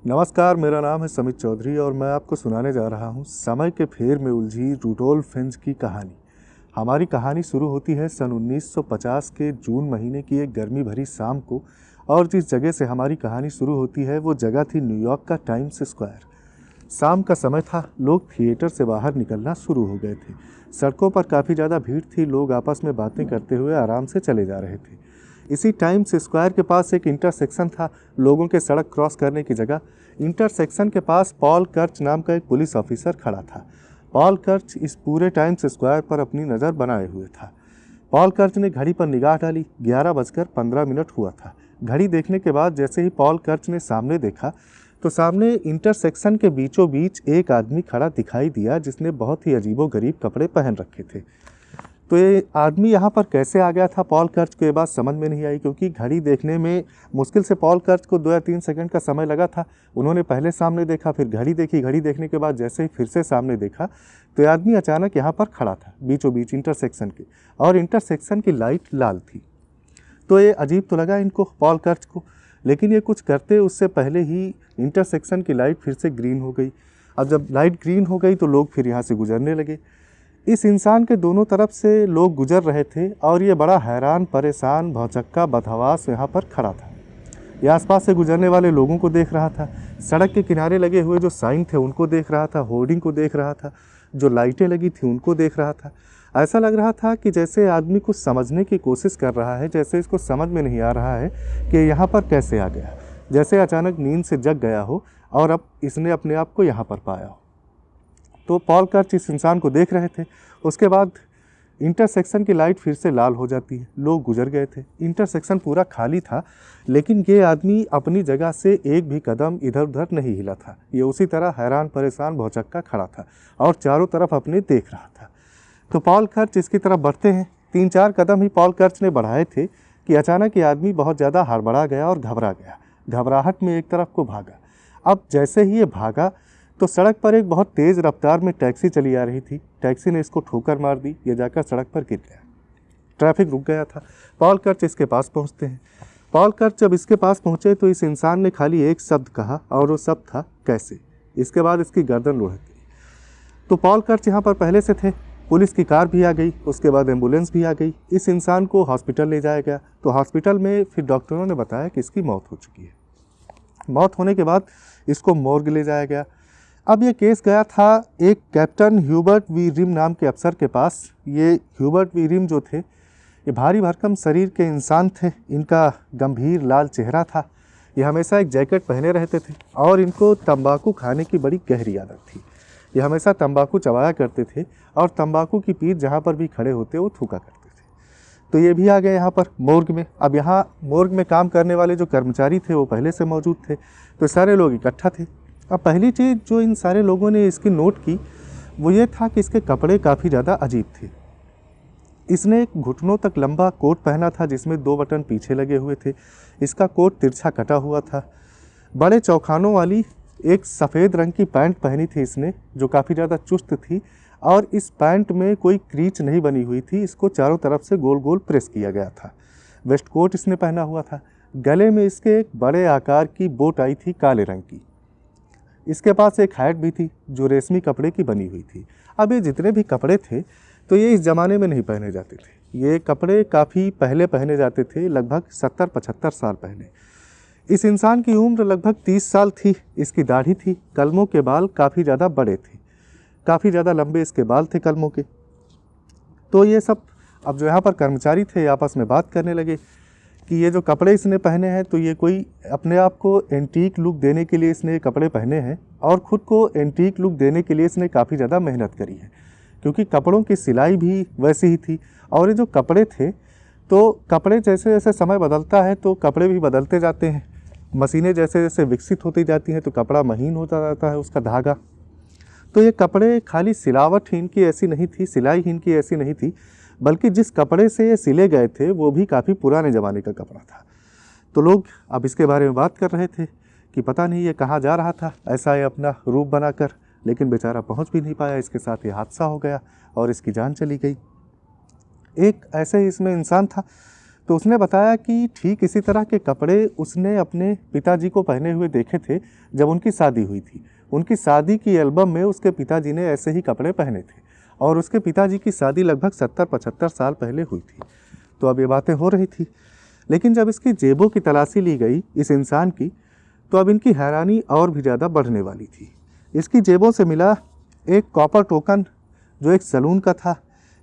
नमस्कार, मेरा नाम है समित चौधरी और मैं आपको सुनाने जा रहा हूँ समय के फेर में उलझी रूडोल्फ फिंच की कहानी। हमारी कहानी शुरू होती है सन 1950 के जून महीने की एक गर्मी भरी शाम को, और जिस जगह से हमारी कहानी शुरू होती है वो जगह थी न्यूयॉर्क का टाइम्स स्क्वायर। शाम का समय था, लोग थिएटर से बाहर निकलना शुरू हो गए थे। सड़कों पर काफ़ी ज़्यादा भीड़ थी, लोग आपस में बातें करते हुए आराम से चले जा रहे थे। इसी टाइम्स स्क्वायर के पास एक इंटरसेक्शन था, लोगों के सड़क क्रॉस करने की जगह। इंटरसेक्शन के पास पॉल कर्च नाम का एक पुलिस ऑफिसर खड़ा था। पॉल कर्च इस पूरे टाइम्स स्क्वायर पर अपनी नज़र बनाए हुए था। पॉल कर्च ने घड़ी पर निगाह डाली। 11:15 हुआ था। घड़ी देखने के बाद जैसे ही पॉल कर्च ने सामने देखा तो सामने इंटरसेक्शन के बीचों बीच एक आदमी खड़ा दिखाई दिया, जिसने बहुत ही अजीबोगरीब कपड़े पहन रखे थे। तो ये आदमी यहाँ पर कैसे आ गया था, पॉल कर्च को ये बात समझ में नहीं आई, क्योंकि घड़ी देखने में मुश्किल से पॉल कर्च को 2 या 3 सेकंड का समय लगा था। उन्होंने पहले सामने देखा, फिर घड़ी देखी। घड़ी देखने के बाद जैसे ही फिर से सामने देखा तो ये आदमी अचानक यहाँ पर खड़ा था बीचों बीच इंटरसेक्शन के, और इंटरसेक्शन की लाइट लाल थी। तो ये अजीब तो लगा इनको, पॉल कर्च को, लेकिन ये कुछ करते उससे पहले ही इंटरसेक्शन की लाइट फिर से ग्रीन हो गई। अब जब लाइट ग्रीन हो गई तो लोग फिर यहाँ से गुजरने लगे। इस इंसान के दोनों तरफ से लोग गुजर रहे थे और ये बड़ा हैरान, परेशान, भौचक्का, बदहवास यहाँ पर खड़ा था। ये आसपास से गुजरने वाले लोगों को देख रहा था, सड़क के किनारे लगे हुए जो साइन थे उनको देख रहा था, होर्डिंग को देख रहा था, जो लाइटें लगी थी उनको देख रहा था। ऐसा लग रहा था कि जैसे आदमी कुछ समझने की कोशिश कर रहा है, जैसे इसको समझ में नहीं आ रहा है कि यहाँ पर कैसे आ गया, जैसे अचानक नींद से जग गया हो और अब इसने अपने आप को यहाँ पर पाया हो। तो पॉल कर्च इस इंसान को देख रहे थे। उसके बाद इंटरसेक्शन की लाइट फिर से लाल हो जाती है, लोग गुजर गए थे, इंटरसेक्शन पूरा खाली था, लेकिन ये आदमी अपनी जगह से एक भी कदम इधर उधर नहीं हिला था। ये उसी तरह हैरान, परेशान, भौचक्का खड़ा था और चारों तरफ अपने देख रहा था। तो पॉल कर्च इसकी तरफ बढ़ते हैं। 3-4 कदम ही पॉल कर्च ने बढ़ाए थे कि अचानक ये आदमी बहुत ज़्यादा हड़बड़ा गया और घबरा गया। घबराहट में एक तरफ को भागा। अब जैसे ही ये भागा तो सड़क पर एक बहुत तेज़ रफ्तार में टैक्सी चली आ रही थी। टैक्सी ने इसको ठोकर मार दी, ये जाकर सड़क पर गिर गया। ट्रैफिक रुक गया था। पॉल कर्च इसके पास पहुंचते हैं। पॉल कर्च जब इसके पास पहुंचे तो इस इंसान ने खाली एक शब्द कहा, और वो शब्द था कैसे। इसके बाद इसकी गर्दन लुढ़क गई। तो पॉल कर्च यहाँ पर पहले से थे। पुलिस की कार भी आ गई, उसके बाद एम्बुलेंस भी आ गई। इस इंसान को हॉस्पिटल ले जाया गया। तो हॉस्पिटल में फिर डॉक्टरों ने बताया कि इसकी मौत हो चुकी है। मौत होने के बाद इसको मोर्ग ले जाया गया। अब ये केस गया था एक कैप्टन ह्यूबर्ट वी रिम नाम के अफसर के पास। ये ह्यूबर्ट वी रिम जो थे, ये भारी भरकम शरीर के इंसान थे। इनका गंभीर लाल चेहरा था। ये हमेशा एक जैकेट पहने रहते थे और इनको तंबाकू खाने की बड़ी गहरी आदत थी। ये हमेशा तंबाकू चबाया करते थे और तंबाकू की पीठ जहाँ पर भी खड़े होते वो थूका करते थे। तो ये भी आ गए यहाँ पर मोर्ग में। अब यहाँ मोर्ग में काम करने वाले जो कर्मचारी थे वो पहले से मौजूद थे, तो सारे लोग इकट्ठा थे। अब पहली चीज़ जो इन सारे लोगों ने इसकी नोट की वो ये था कि इसके कपड़े काफ़ी ज़्यादा अजीब थे। इसने एक घुटनों तक लंबा कोट पहना था जिसमें 2 बटन पीछे लगे हुए थे। इसका कोट तिरछा कटा हुआ था। बड़े चौखानों वाली एक सफ़ेद रंग की पैंट पहनी थी इसने, जो काफ़ी ज़्यादा चुस्त थी, और इस पैंट में कोई क्रीच नहीं बनी हुई थी। इसको चारों तरफ से गोल गोल प्रेस किया गया था। वेस्ट कोट इसने पहना हुआ था। गले में इसके एक बड़े आकार की बो टाई थी काले रंग की। इसके पास एक हैट भी थी जो रेशमी कपड़े की बनी हुई थी। अब ये जितने भी कपड़े थे तो ये इस ज़माने में नहीं पहने जाते थे। ये कपड़े काफ़ी पहले पहने जाते थे, लगभग 70-75 साल पहले। इस इंसान की उम्र लगभग 30 साल थी। इसकी दाढ़ी थी, कलमों के बाल काफ़ी ज़्यादा बड़े थे, काफ़ी ज़्यादा लंबे इसके बाल थे कलमों के। तो ये सब अब जो यहाँ पर कर्मचारी थे आपस में बात करने लगे कि ये जो कपड़े इसने पहने हैं तो ये कोई अपने आप को एंटीक लुक देने के लिए इसने कपड़े पहने हैं, और ख़ुद को एंटीक लुक देने के लिए इसने काफ़ी ज़्यादा मेहनत करी है, क्योंकि कपड़ों की सिलाई भी वैसी ही थी। और ये जो कपड़े थे, तो कपड़े जैसे जैसे समय बदलता है तो कपड़े भी बदलते जाते हैं। मशीनें जैसे जैसे विकसित होती जाती हैं तो कपड़ा महीन होता जाता है, उसका धागा। तो ये कपड़े खाली सिलावट ही इनकी ऐसी नहीं थी, सिलाई ही इनकी ऐसी नहीं थी, बल्कि जिस कपड़े से ये सिले गए थे वो भी काफ़ी पुराने ज़माने का कपड़ा था। तो लोग अब इसके बारे में बात कर रहे थे कि पता नहीं ये कहाँ जा रहा था ऐसा ये अपना रूप बनाकर, लेकिन बेचारा पहुँच भी नहीं पाया। इसके साथ ये हादसा हो गया और इसकी जान चली गई। एक ऐसे ही इसमें इंसान था। तो उसने बताया कि ठीक इसी तरह के कपड़े उसने अपने पिताजी को पहने हुए देखे थे जब उनकी शादी हुई थी। उनकी शादी की एल्बम में उसके पिताजी ने ऐसे ही कपड़े पहने थे और उसके पिताजी की शादी लगभग 70-75 साल पहले हुई थी। तो अब ये बातें हो रही थी, लेकिन जब इसकी जेबों की तलाशी ली गई इस इंसान की, तो अब इनकी हैरानी और भी ज़्यादा बढ़ने वाली थी। इसकी जेबों से मिला एक कॉपर टोकन जो एक सैलून का था।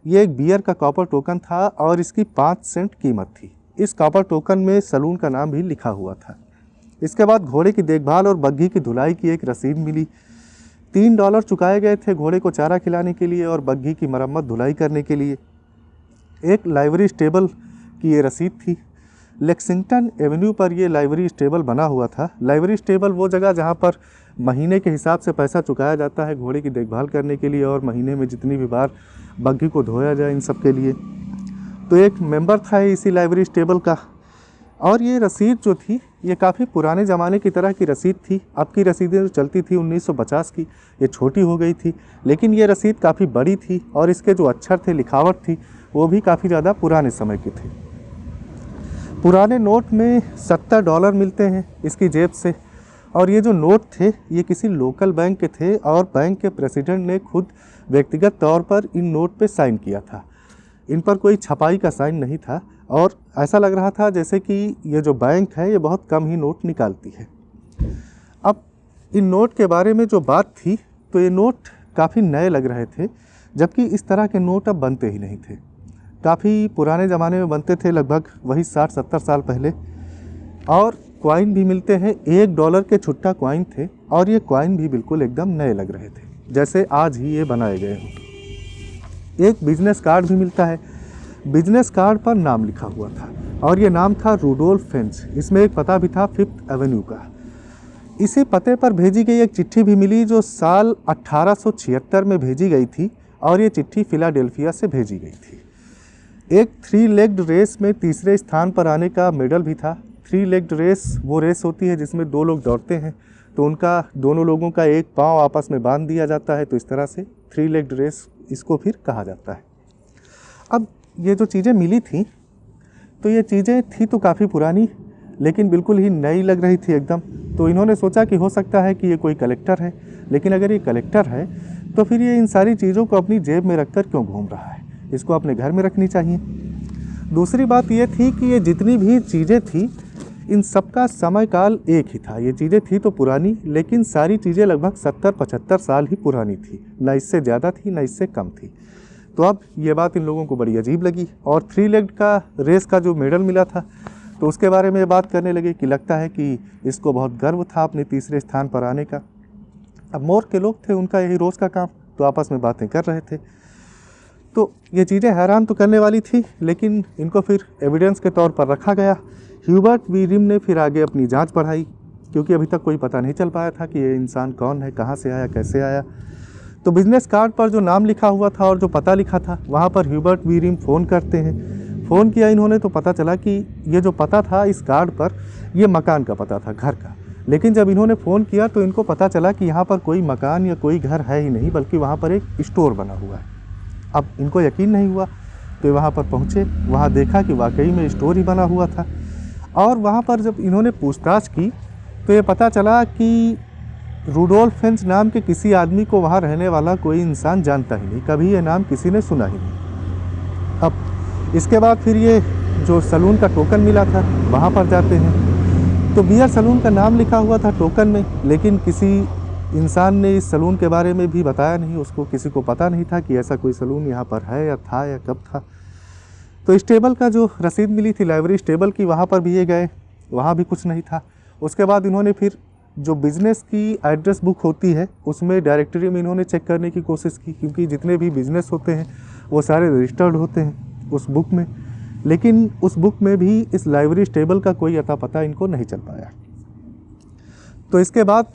ये एक बियर का कॉपर टोकन था और इसकी 5 सेंट कीमत थी। इस कॉपर टोकन में सैलून का नाम भी लिखा हुआ था। इसके बाद घोड़े की देखभाल और बग्घी की धुलाई की एक रसीद मिली। $3 चुकाए गए थे घोड़े को चारा खिलाने के लिए और बग्घी की मरम्मत धुलाई करने के लिए। एक लाइब्रेरी स्टेबल की ये रसीद थी। लेक्सिंगटन एवेन्यू पर ये लाइब्रेरी स्टेबल बना हुआ था। लाइब्रेरी स्टेबल वो जगह जहाँ पर महीने के हिसाब से पैसा चुकाया जाता है घोड़े की देखभाल करने के लिए और महीने में जितनी भी बार बग्घी को धोया जाए इन सब के लिए। तो एक मेंबर था इसी लाइब्रेरी स्टेबल का। और ये रसीद जो थी ये काफ़ी पुराने ज़माने की तरह की रसीद थी। अब की रसीदें जो चलती थी 1950 की, ये छोटी हो गई थी, लेकिन ये रसीद काफ़ी बड़ी थी और इसके जो अक्षर थे, लिखावट थी, वो भी काफ़ी ज़्यादा पुराने समय की थी। पुराने नोट में $70 मिलते हैं इसकी जेब से। और ये जो नोट थे ये किसी लोकल बैंक के थे और बैंक के प्रेसिडेंट ने खुद व्यक्तिगत तौर पर इन नोट पे साइन किया था। इन पर कोई छपाई का साइन नहीं था और ऐसा लग रहा था जैसे कि ये जो बैंक है ये बहुत कम ही नोट निकालती है। अब इन नोट के बारे में जो बात थी तो ये नोट काफ़ी नए लग रहे थे, जबकि इस तरह के नोट अब बनते ही नहीं थे। काफ़ी पुराने ज़माने में बनते थे, लगभग वही 60-70 साल पहले। और कॉइन भी मिलते हैं, $1 के छुट्टा कॉइन थे और ये कॉइन भी बिल्कुल एकदम नए लग रहे थे, जैसे आज ही ये बनाए गए हों। एक बिजनेस कार्ड भी मिलता है। बिजनेस कार्ड पर नाम लिखा हुआ था और ये नाम था रूडोल्फ फिंच। इसमें एक पता भी था 5th एवेन्यू का। इसी पते पर भेजी गई एक चिट्ठी भी मिली जो साल 1876 में भेजी गई थी और ये चिट्ठी फिलाडेल्फिया से भेजी गई थी। एक 3 लेग्ड रेस में तीसरे स्थान पर आने का मेडल भी था। 3 लेग्ड रेस वो रेस होती है जिसमें 2 लोग दौड़ते हैं, तो उनका दोनों लोगों का एक पाँव आपस में बांध दिया जाता है, तो इस तरह से 3 लेग्ड रेस इसको फिर कहा जाता है। अब ये जो चीज़ें मिली थी तो ये चीज़ें थी तो काफ़ी पुरानी, लेकिन बिल्कुल ही नई लग रही थी एकदम। तो इन्होंने सोचा कि हो सकता है कि ये कोई कलेक्टर है, लेकिन अगर ये कलेक्टर है तो फिर ये इन सारी चीज़ों को अपनी जेब में रखकर क्यों घूम रहा है, इसको अपने घर में रखनी चाहिए। दूसरी बात ये थी कि ये जितनी भी चीज़ें थी इन सबका समय काल एक ही था। ये चीज़ें थी तो पुरानी, लेकिन सारी चीज़ें लगभग 70-75 साल ही पुरानी थी, ना इससे ज़्यादा थी ना इससे कम थी। तो अब ये बात इन लोगों को बड़ी अजीब लगी और 3 लेग्ड का रेस का जो मेडल मिला था तो उसके बारे में ये बात करने लगे कि लगता है कि इसको बहुत गर्व था अपने तीसरे स्थान पर आने का। अब मोर के लोग थे, उनका यही रोज़ का काम, तो आपस में बातें कर रहे थे। तो ये चीज़ें हैरान तो करने वाली थी, लेकिन इनको फिर एविडेंस के तौर पर रखा गया। ह्यूबर्ट वी रिम ने फिर आगे अपनी जांच बढ़ाई, क्योंकि अभी तक कोई पता नहीं चल पाया था कि ये इंसान कौन है, कहाँ से आया, कैसे आया। तो बिजनेस कार्ड पर जो नाम लिखा हुआ था और जो पता लिखा था वहाँ पर ह्यूबर्ट वी रिम फ़ोन करते हैं। फ़ोन किया इन्होंने तो पता चला कि ये जो पता था इस कार्ड पर ये मकान का पता था, घर का। लेकिन जब इन्होंने फ़ोन किया तो इनको पता चला कि यहाँ पर कोई मकान या कोई घर है ही नहीं, बल्कि वहाँ पर एक स्टोर बना हुआ है। अब इनको यकीन नहीं हुआ तो वहाँ पर पहुँचे, वहाँ देखा कि वाकई में स्टोर ही बना हुआ था। और वहाँ पर जब इन्होंने पूछताछ की तो ये पता चला कि रूडोल्फ फिंच नाम के किसी आदमी को वहाँ रहने वाला कोई इंसान जानता ही नहीं, कभी ये नाम किसी ने सुना ही नहीं। अब इसके बाद फिर ये जो सैलून का टोकन मिला था वहाँ पर जाते हैं, तो बियर सैलून का नाम लिखा हुआ था टोकन में, लेकिन किसी इंसान ने इस सैलून के बारे में भी बताया नहीं। उसको किसी को पता नहीं था कि ऐसा कोई सैलून यहाँ पर है या था या कब था। तो स्टेबल का जो रसीद मिली थी लाइब्रेरी स्टेबल की, वहाँ पर भी ये गए, वहाँ भी कुछ नहीं था। उसके बाद इन्होंने फिर जो बिज़नेस की एड्रेस बुक होती है उसमें डायरेक्टरी में इन्होंने चेक करने की कोशिश की, क्योंकि जितने भी बिज़नेस होते हैं वो सारे रजिस्टर्ड होते हैं उस बुक में, लेकिन उस बुक में भी इस लाइब्रेरी स्टेबल का कोई अता पता इनको नहीं चल पाया। तो इसके बाद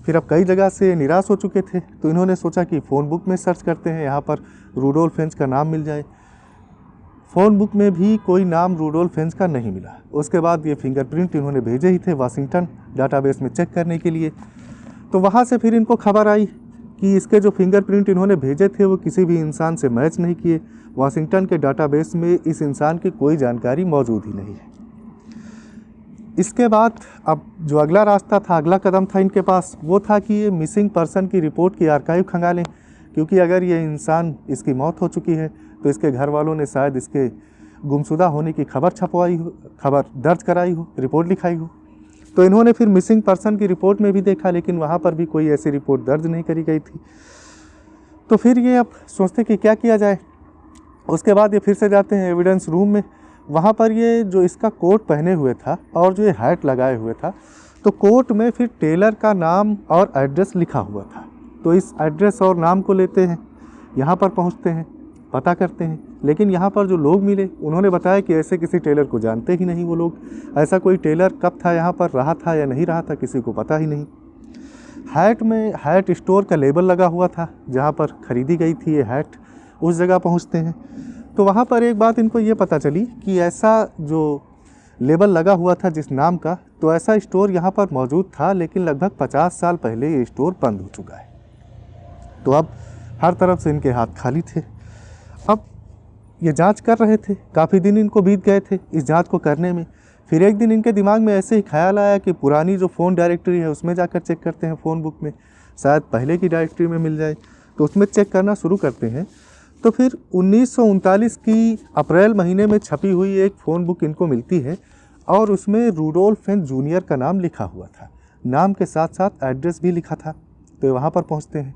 फिर अब कई जगह से निराश हो चुके थे, तो इन्होंने सोचा कि फ़ोन बुक में सर्च करते हैं, यहाँ पर रूडोल्फ फिंच का नाम मिल जाए। फ़ोन बुक में भी कोई नाम रूडोल्फ फिंच का नहीं मिला। उसके बाद ये फिंगरप्रिंट इन्होंने भेजे ही थे वाशिंगटन डाटाबेस में चेक करने के लिए। तो वहाँ से फिर इनको खबर आई कि इसके जो फिंगरप्रिंट इन्होंने भेजे थे वो किसी भी इंसान से मैच नहीं किए। वाशिंगटन के डाटाबेस में इस इंसान की कोई जानकारी मौजूद ही नहीं है। इसके बाद अब जो अगला रास्ता था, अगला कदम था इनके पास, वो था कि ये मिसिंग पर्सन की रिपोर्ट की आर्काइव खंगालें, क्योंकि अगर ये इंसान, इसकी मौत हो चुकी है तो इसके घर वालों ने शायद इसके गुमशुदा होने की खबर छपवाई हो, खबर दर्ज कराई हो, रिपोर्ट लिखाई हो। तो इन्होंने फिर मिसिंग पर्सन की रिपोर्ट में भी देखा, लेकिन वहाँ पर भी कोई ऐसी रिपोर्ट दर्ज नहीं करी गई थी। तो फिर ये अब सोचते कि क्या किया जाए। उसके बाद ये फिर से जाते हैं एविडेंस रूम में। वहाँ पर ये जो इसका कोट पहने हुए था और जो ये हैट लगाए हुए था, तो कोट में फिर टेलर का नाम और एड्रेस लिखा हुआ था। तो इस एड्रेस और नाम को लेते हैं, यहाँ पर पहुँचते हैं, पता करते हैं। लेकिन यहाँ पर जो लोग मिले उन्होंने बताया कि ऐसे किसी टेलर को जानते ही नहीं वो लोग। ऐसा कोई टेलर कब था यहाँ पर, रहा था या नहीं रहा था, किसी को पता ही नहीं। हैट में हैट स्टोर का लेबल लगा हुआ था जहाँ पर ख़रीदी गई थी ये हैट, उस जगह पहुँचते हैं। तो वहाँ पर एक बात इनको ये पता चली कि ऐसा जो लेबल लगा हुआ था जिस नाम का, तो ऐसा स्टोर यहाँ पर मौजूद था, लेकिन लगभग 50 साल पहले ये स्टोर बंद हो चुका है। तो अब हर तरफ से इनके हाथ खाली थे। अब ये जांच कर रहे थे, काफ़ी दिन इनको बीत गए थे इस जांच को करने में। फिर एक दिन इनके दिमाग में ऐसे ही ख्याल आया कि पुरानी जो फ़ोन डायरेक्टरी है उसमें जाकर चेक करते हैं, फ़ोन बुक में शायद पहले की डायरेक्टरी में मिल जाए। तो उसमें चेक करना शुरू करते हैं। तो फिर 1939 की अप्रैल महीने में छपी हुई एक फ़ोन बुक इनको मिलती है और उसमें रूडोल्फ फेंज जूनियर का नाम लिखा हुआ था। नाम के साथ साथ एड्रेस भी लिखा था। तो वहाँ पर पहुँचते हैं।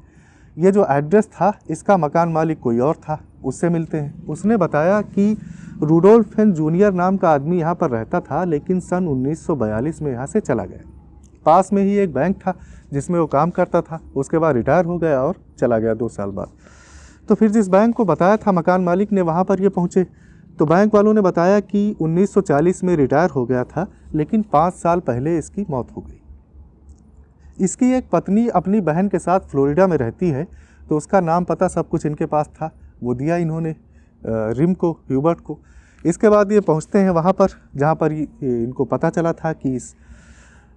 ये जो एड्रेस था इसका मकान मालिक कोई और था, उससे मिलते हैं। उसने बताया कि रूडोल्फ फेंज जूनियर नाम का आदमी यहाँ पर रहता था, लेकिन सन 1942 में यहाँ से चला गया। पास में ही एक बैंक था जिसमें वो काम करता था, उसके बाद रिटायर हो गया और चला गया 2 साल बाद। तो फिर जिस बैंक को बताया था मकान मालिक ने, वहाँ पर ये पहुँचे तो बैंक वालों ने बताया कि 1940 में रिटायर हो गया था, लेकिन 5 साल पहले इसकी मौत हो गई। इसकी एक पत्नी अपनी बहन के साथ फ्लोरिडा में रहती है, तो उसका नाम पता सब कुछ इनके पास था, वो दिया इन्होंने रिम को, ह्यूबर्ट को। इसके बाद ये पहुंचते हैं वहाँ पर जहाँ पर इनको पता चला था कि इस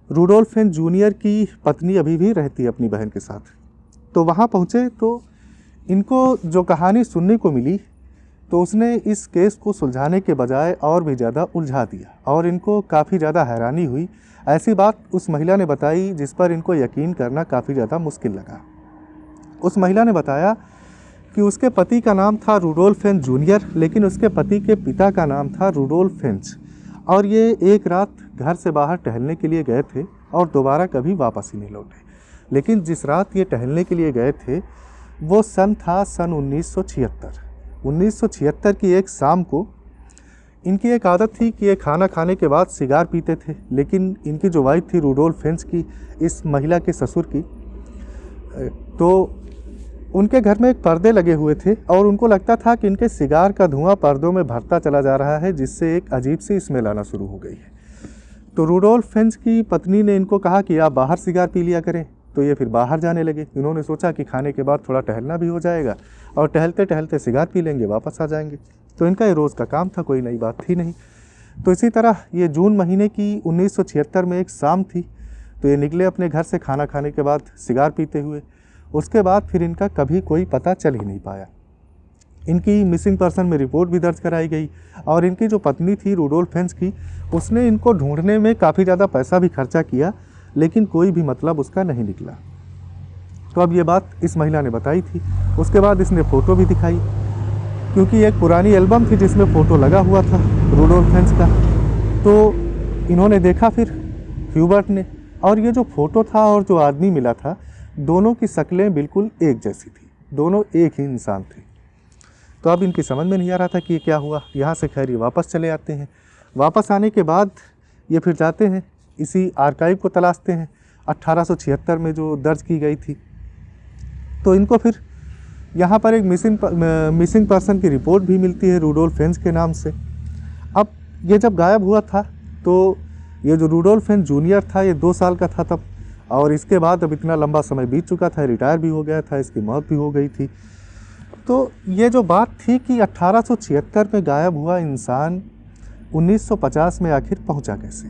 रूडोल्फ फेंज जूनियर की पत्नी अभी भी रहती है अपनी बहन के साथ। तो वहाँ पहुँचे तो इनको जो कहानी सुनने को मिली, तो उसने इस केस को सुलझाने के बजाय और भी ज़्यादा उलझा दिया और इनको काफ़ी ज़्यादा हैरानी हुई। ऐसी बात उस महिला ने बताई जिस पर इनको यकीन करना काफ़ी ज़्यादा मुश्किल लगा। उस महिला ने बताया कि उसके पति का नाम था रूडोल्फ फेंज जूनियर, लेकिन उसके पति के पिता का नाम था रूडोल्फ फेंज, और ये एक रात घर से बाहर टहलने के लिए गए थे और दोबारा कभी वापस ही नहीं लौटे। लेकिन जिस रात ये टहलने के लिए गए थे वो सन 1976। 1976 की एक शाम को इनकी एक आदत थी कि ये खाना खाने के बाद सिगार पीते थे, लेकिन इनकी जो वाइफ थी रूडोल्फ फेंज की, इस महिला के ससुर की, तो उनके घर में एक पर्दे लगे हुए थे और उनको लगता था कि इनके सिगार का धुआं पर्दों में भरता चला जा रहा है, जिससे एक अजीब सी स्मेल आना शुरू हो गई है। तो रूडोल्फ फेंज की पत्नी ने इनको कहा कि आप बाहर सिगार पी लिया करें। तो ये फिर बाहर जाने लगे। इन्होंने सोचा कि खाने के बाद थोड़ा टहलना भी हो जाएगा और टहलते टहलते सिगार पी लेंगे, वापस आ जाएंगे। तो इनका ये रोज़ का काम था, कोई नई बात थी नहीं। तो इसी तरह ये जून महीने की 1976 में एक शाम थी, तो ये निकले अपने घर से खाना खाने के बाद सिगार पीते हुए। उसके बाद फिर इनका कभी कोई पता चल ही नहीं पाया। इनकी मिसिंग पर्सन में रिपोर्ट भी दर्ज कराई गई और इनकी जो पत्नी थी रूडोल्फ फेंज की, उसने इनको ढूंढने में काफ़ी ज़्यादा पैसा भी खर्चा किया, लेकिन कोई भी मतलब उसका नहीं निकला। तो अब ये बात इस महिला ने बताई थी। उसके बाद इसने फ़ोटो भी दिखाई, क्योंकि एक पुरानी एल्बम थी जिसमें फ़ोटो लगा हुआ था रूडोल्फ फेंज का। तो इन्होंने देखा फिर ह्यूबर्ट ने, और ये जो फ़ोटो था और जो आदमी मिला था, दोनों की शक्लें बिल्कुल एक जैसी थी, दोनों एक ही इंसान थे। तो अब इनकी समझ में नहीं आ रहा था कि ये क्या हुआ। यहाँ से खैर ये वापस चले आते हैं। वापस आने के बाद ये फिर जाते हैं, इसी आर्काइव को तलाशते हैं 1876 में जो दर्ज की गई थी। तो इनको फिर यहाँ पर एक मिसिंग पर्सन की रिपोर्ट भी मिलती है रूडोल्फ फेंज के नाम से। अब ये जब गायब हुआ था, तो ये जो रूडोल्फ फेंज जूनियर था ये 2 साल का था तब, और इसके बाद अब इतना लंबा समय बीत चुका था, रिटायर भी हो गया था, इसकी मौत भी हो गई थी। तो ये जो बात थी कि 1876 में गायब हुआ इंसान 1950 में आखिर पहुंचा कैसे,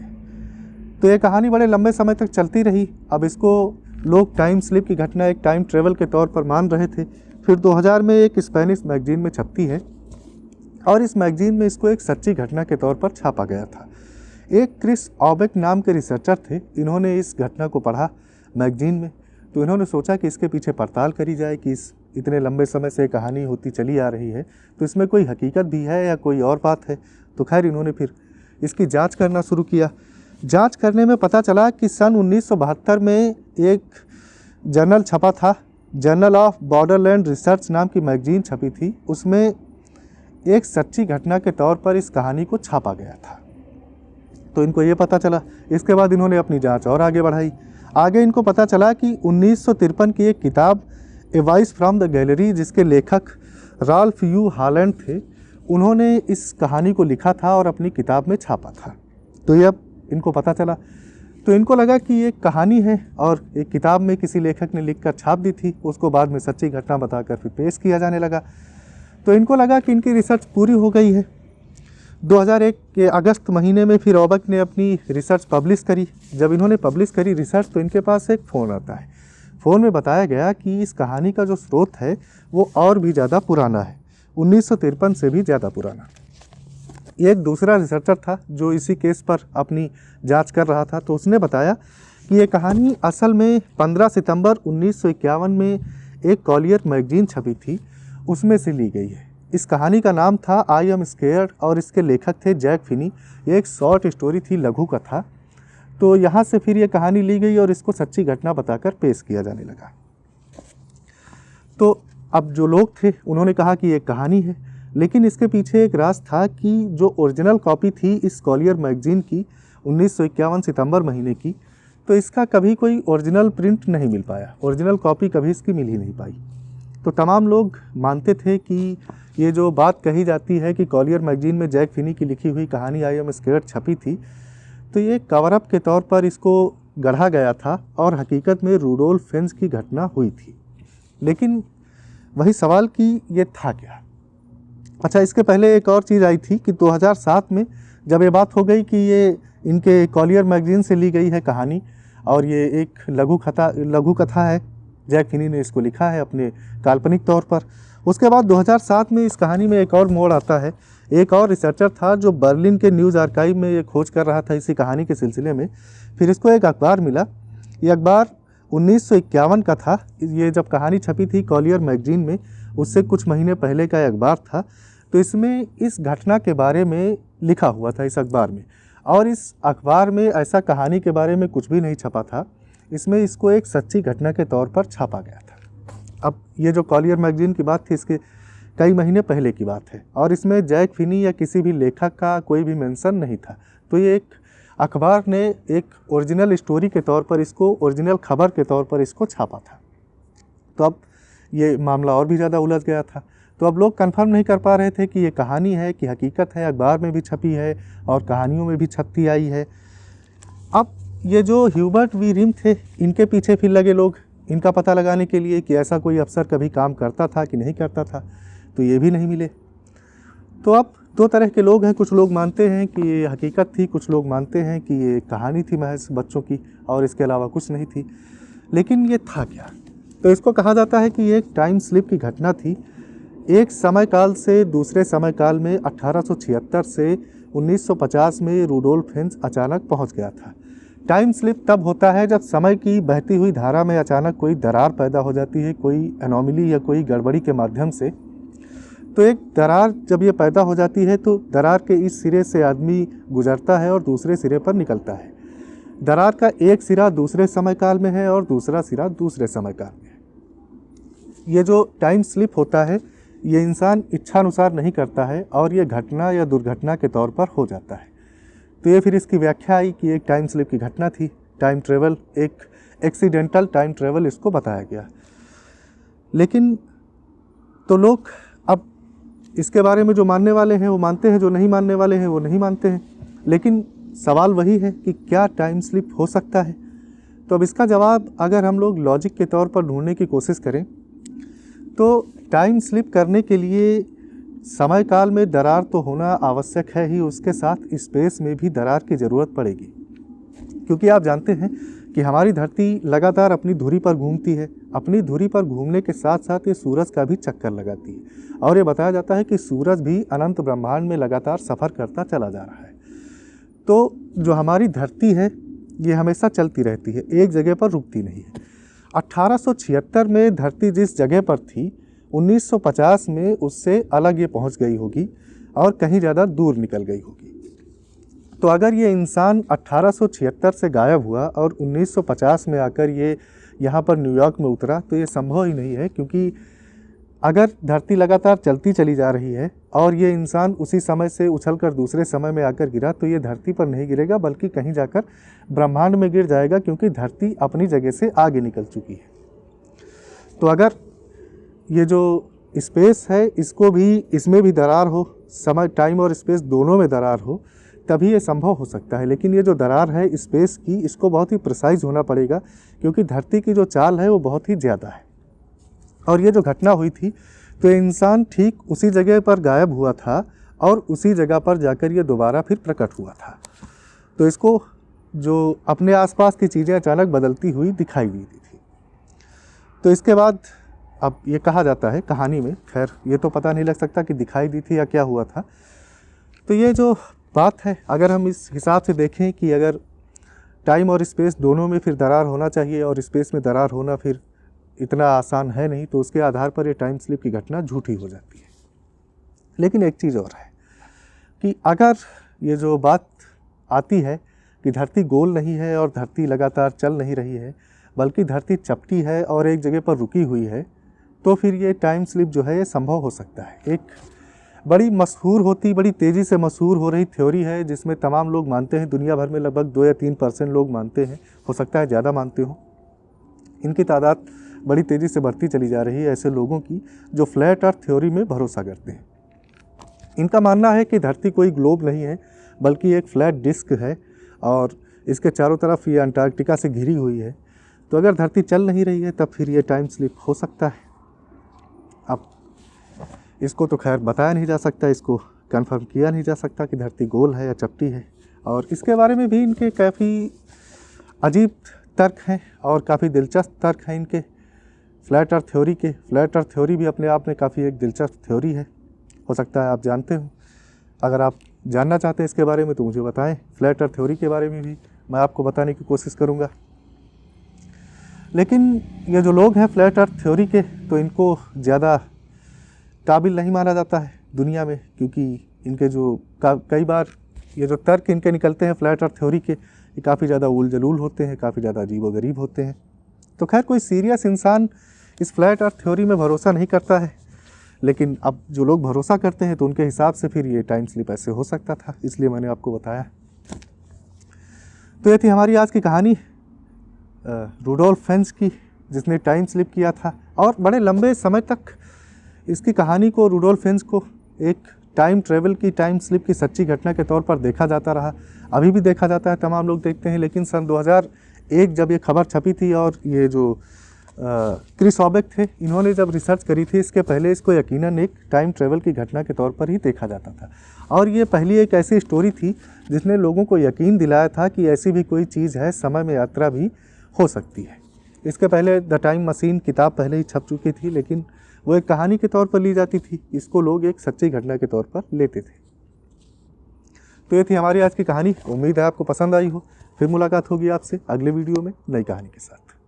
तो ये कहानी बड़े लंबे समय तक चलती रही। अब इसको लोग टाइम स्लिप की घटना एक टाइम ट्रेवल के तौर पर मान रहे थे। फिर 2000 में एक स्पेनिश मैगजीन में छपती है और इस मैगजीन में इसको एक सच्ची घटना के तौर पर छापा गया था। एक क्रिस ऑबेक नाम के रिसर्चर थे, इन्होंने इस घटना को पढ़ा मैगजीन में, तो इन्होंने सोचा कि इसके पीछे पड़ताल करी जाए कि इस इतने लंबे समय से कहानी होती चली आ रही है तो इसमें कोई हकीकत भी है या कोई और बात है। तो खैर इन्होंने फिर इसकी जांच करना शुरू किया। जांच करने में पता चला कि सन 1972 में एक जर्नल छपा था, जर्नल ऑफ बॉर्डरलैंड रिसर्च नाम की मैगजीन छपी थी, उसमें एक सच्ची घटना के तौर पर इस कहानी को छापा गया था। तो इनको ये पता चला। इसके बाद इन्होंने अपनी जांच और आगे बढ़ाई। आगे इनको पता चला कि 1953 की एक किताब a voice from the gallery, जिसके लेखक राल्फ यू हॉलैंड थे, उन्होंने इस कहानी को लिखा था और अपनी किताब में छापा था। तो ये अब इनको पता चला, तो इनको लगा कि ये कहानी है और एक किताब में किसी लेखक ने लिखकर छाप दी थी, उसको बाद में सच्ची घटना बताकर फिर पेश किया जाने लगा। तो इनको लगा कि इनकी रिसर्च पूरी हो गई है। 2001 के अगस्त महीने में फिर ऑबेक ने अपनी रिसर्च पब्लिश करी। जब इन्होंने पब्लिश करी रिसर्च तो इनके पास एक फ़ोन आता है। फ़ोन में बताया गया कि इस कहानी का जो स्रोत है वो और भी ज़्यादा पुराना है, 1953 से भी ज़्यादा पुराना। एक दूसरा रिसर्चर था जो इसी केस पर अपनी जांच कर रहा था, तो उसने बताया कि ये कहानी असल में 15 सितंबर 1951 में एक कॉलियर मैगजीन छपी थी, उसमें से ली गई है। इस कहानी का नाम था आई एम स्केयर्ड और इसके लेखक थे जैक फिनी। ये एक शॉर्ट स्टोरी थी, लघु कथा। तो यहाँ से फिर ये कहानी ली गई और इसको सच्ची घटना बताकर पेश किया जाने लगा। तो अब जो लोग थे उन्होंने कहा कि ये कहानी है, लेकिन इसके पीछे एक राज था कि जो ओरिजिनल कॉपी थी इस कॉलियर मैगजीन की 1951 सितंबर महीने की, तो इसका कभी कोई ओरिजिनल प्रिंट नहीं मिल पाया, ओरिजिनल कॉपी कभी इसकी मिल ही नहीं पाई। तो तमाम लोग मानते थे कि ये जो बात कही जाती है कि कॉलियर मैगजीन में जैक फिनी की लिखी हुई कहानी आई एम स्केयर्ड छपी थी, तो ये कवर अप के तौर पर इसको गढ़ा गया था और हकीकत में रूडोल्फ फिंच की घटना हुई थी। लेकिन वही सवाल कि ये था क्या। अच्छा, इसके पहले एक और चीज़ आई थी कि 2007 में जब ये बात हो गई कि ये इनके कॉलियर मैगजीन से ली गई है कहानी और ये एक लघु कथा है, जैक फिनी ने इसको लिखा है अपने काल्पनिक तौर पर। उसके बाद 2007 में इस कहानी में एक और मोड़ आता है। एक और रिसर्चर था जो बर्लिन के न्यूज़ आर्काइव में ये खोज कर रहा था इसी कहानी के सिलसिले में। फिर इसको एक अखबार मिला, ये अखबार 1951 का था। ये जब कहानी छपी थी कॉलियर मैगजीन में, उससे कुछ महीने पहले का अखबार था। तो इसमें इस घटना के बारे में लिखा हुआ था इस अखबार में, और इस अखबार में ऐसा कहानी के बारे में कुछ भी नहीं छपा था, इसमें इसको एक सच्ची घटना के तौर पर छापा गया था। अब ये जो कॉलियर मैगजीन की बात थी इसके कई महीने पहले की बात है और इसमें जैक फिनी या किसी भी लेखक का कोई भी मेंशन नहीं था। तो ये एक अखबार ने एक ओरिजिनल स्टोरी के तौर पर इसको, ओरिजिनल खबर के तौर पर इसको छापा था। तो अब ये मामला और भी ज़्यादा उलझ गया था। तो अब लोग कंफर्म नहीं कर पा रहे थे कि ये कहानी है कि हकीकत है। अखबार में भी छपी है और कहानियों में भी छपती आई है। अब ये जो ह्यूबर्ट वी रिम थे, इनके पीछे फिर लगे लोग इनका पता लगाने के लिए कि ऐसा कोई अफसर कभी काम करता था कि नहीं करता था, तो ये भी नहीं मिले। तो अब दो तरह के लोग हैं, कुछ लोग मानते हैं कि ये हकीकत थी, कुछ लोग मानते हैं कि ये कहानी थी महज बच्चों की और इसके अलावा कुछ नहीं थी। लेकिन ये था क्या? तो इसको कहा जाता है कि ये एक टाइम स्लिप की घटना थी। एक समय काल से दूसरे समय काल में 1876 से 1950 में रूडोल्फ फिंच अचानक पहुंच गया था। टाइम स्लिप तब होता है जब समय की बहती हुई धारा में अचानक कोई दरार पैदा हो जाती है, कोई एनोमली या कोई गड़बड़ी के माध्यम से। तो एक दरार जब ये पैदा हो जाती है तो दरार के इस सिरे से आदमी गुजरता है और दूसरे सिरे पर निकलता है। दरार का एक सिरा दूसरे समय काल में है और दूसरा सिरा दूसरे समय काल में है। ये जो टाइम स्लिप होता है ये इंसान इच्छानुसार नहीं करता है और ये घटना या दुर्घटना के तौर पर हो जाता है। तो ये फिर इसकी व्याख्या आई कि एक टाइम स्लिप की घटना थी, टाइम ट्रेवल, एक एक्सीडेंटल टाइम ट्रेवल इसको बताया गया। लेकिन तो लोग अब इसके बारे में जो मानने वाले हैं वो मानते हैं, जो नहीं मानने वाले हैं वो नहीं मानते हैं। लेकिन सवाल वही है कि क्या टाइम स्लिप हो सकता है? तो अब इसका जवाब अगर हम लोग लॉजिक के तौर पर ढूंढने की कोशिश करें तो टाइम स्लिप करने के लिए समय काल में दरार तो होना आवश्यक है ही, उसके साथ स्पेस में भी दरार की ज़रूरत पड़ेगी। क्योंकि आप जानते हैं कि हमारी धरती लगातार अपनी धुरी पर घूमती है। अपनी धुरी पर घूमने के साथ साथ ये सूरज का भी चक्कर लगाती है और ये बताया जाता है कि सूरज भी अनंत ब्रह्मांड में लगातार सफ़र करता चला जा रहा है। तो जो हमारी धरती है ये हमेशा चलती रहती है, एक जगह पर रुकती नहीं है। 1876 में धरती जिस जगह पर थी 1950 में उससे अलग ये पहुंच गई होगी और कहीं ज़्यादा दूर निकल गई होगी। तो अगर ये इंसान 1876 से गायब हुआ और 1950 में आकर ये यहाँ पर न्यूयॉर्क में उतरा तो ये संभव ही नहीं है, क्योंकि अगर धरती लगातार चलती चली जा रही है और ये इंसान उसी समय से उछलकर दूसरे समय में आकर गिरा तो ये धरती पर नहीं गिरेगा बल्कि कहीं जाकर ब्रह्मांड में गिर जाएगा, क्योंकि धरती अपनी जगह से आगे निकल चुकी है। तो अगर ये जो स्पेस है इसको भी, इसमें भी दरार हो, समय, टाइम और स्पेस दोनों में दरार हो, तभी ये संभव हो सकता है। लेकिन ये जो दरार है स्पेस की, इसको बहुत ही प्रिसाइज होना पड़ेगा, क्योंकि धरती की जो चाल है वो बहुत ही ज़्यादा है। और ये जो घटना हुई थी तो इंसान ठीक उसी जगह पर गायब हुआ था और उसी जगह पर जाकर ये दोबारा फिर प्रकट हुआ था। तो इसको जो अपने आसपास की चीज़ें अचानक बदलती हुई दिखाई दी थी। तो इसके बाद अब ये कहा जाता है कहानी में, खैर ये तो पता नहीं लग सकता कि दिखाई दी थी या क्या हुआ था। तो ये जो बात है, अगर हम इस हिसाब से देखें कि अगर टाइम और स्पेस दोनों में फिर दरार होना चाहिए और स्पेस में दरार होना फिर इतना आसान है नहीं, तो उसके आधार पर ये टाइम स्लिप की घटना झूठी हो जाती है। लेकिन एक चीज़ और है कि अगर ये जो बात आती है कि धरती गोल नहीं है और धरती लगातार चल नहीं रही है बल्कि धरती चपटी है और एक जगह पर रुकी हुई है, तो फिर ये टाइम स्लिप जो है ये संभव हो सकता है। एक बड़ी तेज़ी से मशहूर हो रही थ्योरी है जिसमें तमाम लोग मानते हैं, दुनिया भर में लगभग 2 या 3% लोग मानते हैं, हो सकता है ज़्यादा मानते हो। इनकी तादाद बड़ी तेज़ी से बढ़ती चली जा रही है ऐसे लोगों की जो फ्लैट अर्थ थ्योरी में भरोसा करते हैं। इनका मानना है कि धरती कोई ग्लोब नहीं है बल्कि एक फ्लैट डिस्क है और इसके चारों तरफ ये अंटार्कटिका से घिरी हुई है। तो अगर धरती चल नहीं रही है तब फिर ये टाइम स्लिप हो सकता है। अब इसको तो खैर बताया नहीं जा सकता, इसको कंफर्म किया नहीं जा सकता कि धरती गोल है या चपटी है, और इसके बारे में भी इनके काफ़ी अजीब तर्क हैं और काफ़ी दिलचस्प तर्क हैं इनके फ्लैट अर्थ थ्योरी के। फ्लैट अर्थ थ्योरी भी अपने आप में काफ़ी एक दिलचस्प थ्योरी है, हो सकता है आप जानते हो। अगर आप जानना चाहते हैं इसके बारे में तो मुझे बताएं, फ्लैट अर्थ थ्योरी के बारे में भी मैं आपको बताने की कोशिश करूँगा। लेकिन ये जो लोग हैं फ्लैट अर्थ थ्योरी के, तो इनको ज़्यादा काबिल नहीं माना जाता है दुनिया में, क्योंकि इनके जो कई बार ये जो तर्क इनके निकलते हैं फ्लैट अर्थ थ्योरी के, ये काफ़ी ज़्यादा उल जलूल होते हैं, काफ़ी ज़्यादा अजीब व गरीब होते हैं। तो खैर कोई सीरियस इंसान इस फ्लैट अर्थ थ्योरी में भरोसा नहीं करता है, लेकिन अब जो लोग भरोसा करते हैं तो उनके हिसाब से फिर ये टाइम स्लिप ऐसे हो सकता था, इसलिए मैंने आपको बताया। तो ये थी हमारी आज की कहानी रूडोल्फ फेंज की, जिसने टाइम स्लिप किया था। और बड़े लंबे समय तक इसकी कहानी को, रूडोल्फ फेंज को, एक टाइम ट्रेवल की, टाइम स्लिप की सच्ची घटना के तौर पर देखा जाता रहा। अभी भी देखा जाता है, तमाम लोग देखते हैं। लेकिन सन 2001 जब ये खबर छपी थी और ये जो क्रिस ऑबेक थे, इन्होंने जब रिसर्च करी थी, इसके पहले इसको यकीनन एक टाइम ट्रेवल की घटना के तौर पर ही देखा जाता था। और ये पहली एक ऐसी स्टोरी थी जिसने लोगों को यकीन दिलाया था कि ऐसी भी कोई चीज़ है, समय में यात्रा भी हो सकती है। इसके पहले द टाइम मशीन किताब पहले ही छप चुकी थी, लेकिन वो एक कहानी के तौर पर ली जाती थी, इसको लोग एक सच्ची घटना के तौर पर लेते थे। तो ये थी हमारी आज की कहानी, उम्मीद है आपको पसंद आई हो। फिर मुलाकात होगी आपसे अगले वीडियो में नई कहानी के साथ।